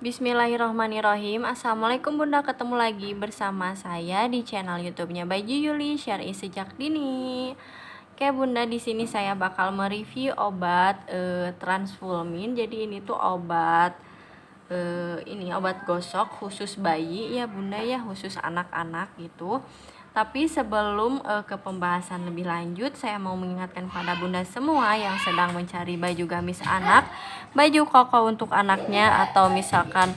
Bismillahirrohmanirrohim. Assalamualaikum Bunda, ketemu lagi bersama saya di channel YouTube-nya Baju Yuli Syari Sejak Dini. Oke Bunda, di sini saya bakal mereview obat Transfulmin. Jadi ini tuh obat obat gosok khusus bayi ya Bunda ya, khusus anak-anak gitu. Tapi sebelum ke pembahasan lebih lanjut, saya mau mengingatkan pada Bunda semua yang sedang mencari baju gamis anak, baju koko untuk anaknya, atau misalkan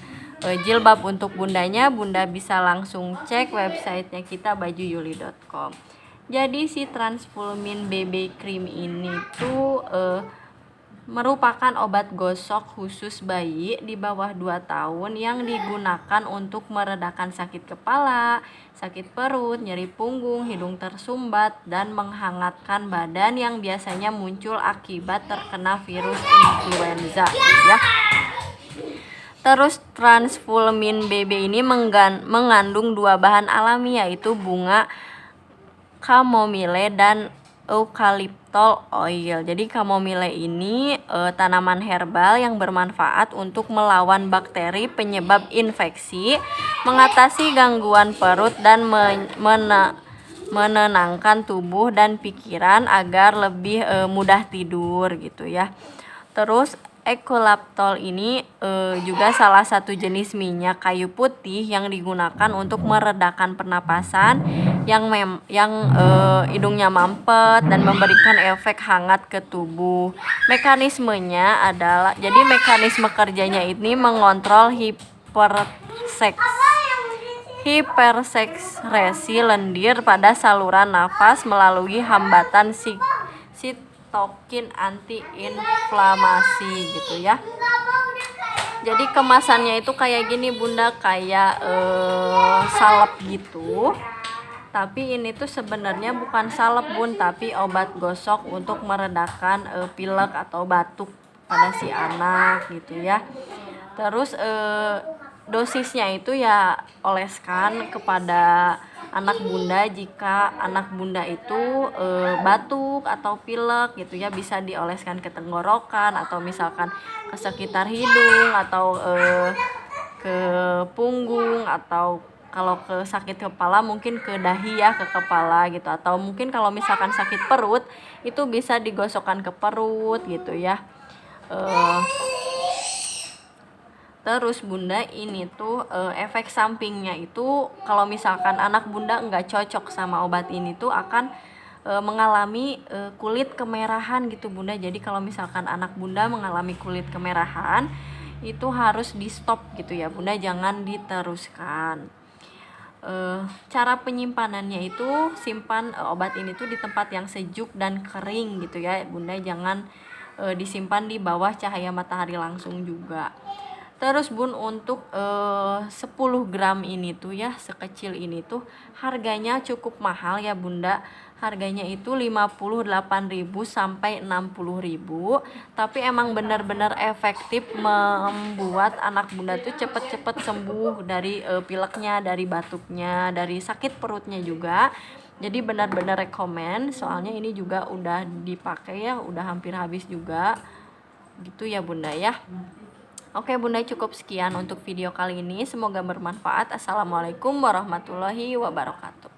jilbab untuk bundanya, Bunda bisa langsung cek websitenya kita bajuyuli.com. Jadi si Transfulmin BB Cream ini tuh merupakan obat gosok khusus bayi di bawah 2 tahun yang digunakan untuk meredakan sakit kepala, sakit perut, nyeri punggung, hidung tersumbat, dan menghangatkan badan yang biasanya muncul akibat terkena virus influenza ya. Terus Transfulmin BB ini mengandung 2 bahan alami, yaitu bunga chamomile dan eucalyptol oil. Jadi chamomile ini tanaman herbal yang bermanfaat untuk melawan bakteri penyebab infeksi, mengatasi gangguan perut, dan menenangkan tubuh dan pikiran agar lebih mudah tidur gitu ya. Terus eucalyptol ini juga salah satu jenis minyak kayu putih yang digunakan untuk meredakan pernapasan yang hidungnya mampet dan memberikan efek hangat ke tubuh. Mekanismenya adalah, jadi mekanisme kerjanya ini mengontrol hipersekresi lendir pada saluran nafas melalui hambatan sitokin anti-inflamasi gitu ya. Jadi kemasannya itu kayak gini Bunda, kayak salep gitu. Tapi ini tuh sebenarnya bukan salep Bun, tapi obat gosok untuk meredakan pilek atau batuk pada si anak gitu ya. Terus dosisnya itu ya oleskan kepada anak Bunda. Jika anak Bunda itu batuk atau pilek gitu ya, bisa dioleskan ke tenggorokan atau misalkan ke sekitar hidung atau ke punggung, atau kalau ke sakit kepala mungkin ke dahi ya, ke kepala gitu, atau mungkin kalau misalkan sakit perut itu bisa digosokkan ke perut gitu ya. Terus Bunda, ini tuh efek sampingnya itu kalau misalkan anak Bunda nggak cocok sama obat ini tuh akan mengalami kulit kemerahan gitu Bunda. Jadi kalau misalkan anak Bunda mengalami kulit kemerahan, itu harus di stop gitu ya Bunda, jangan diteruskan. Cara penyimpanannya itu simpan obat ini tuh di tempat yang sejuk dan kering gitu ya Bunda, jangan disimpan di bawah cahaya matahari langsung juga. Terus Bun, untuk 10 gram ini tuh ya, sekecil ini tuh harganya cukup mahal ya Bunda. Harganya itu 58.000 sampai 60.000. Tapi emang benar-benar efektif membuat anak Bunda tuh cepet-cepet sembuh dari pileknya, dari batuknya, dari sakit perutnya juga. Jadi benar-benar rekomen, soalnya ini juga udah dipakai ya, udah hampir habis juga. Gitu ya Bunda ya. Oke Bunda, cukup sekian untuk video kali ini. Semoga bermanfaat. Assalamualaikum warahmatullahi wabarakatuh.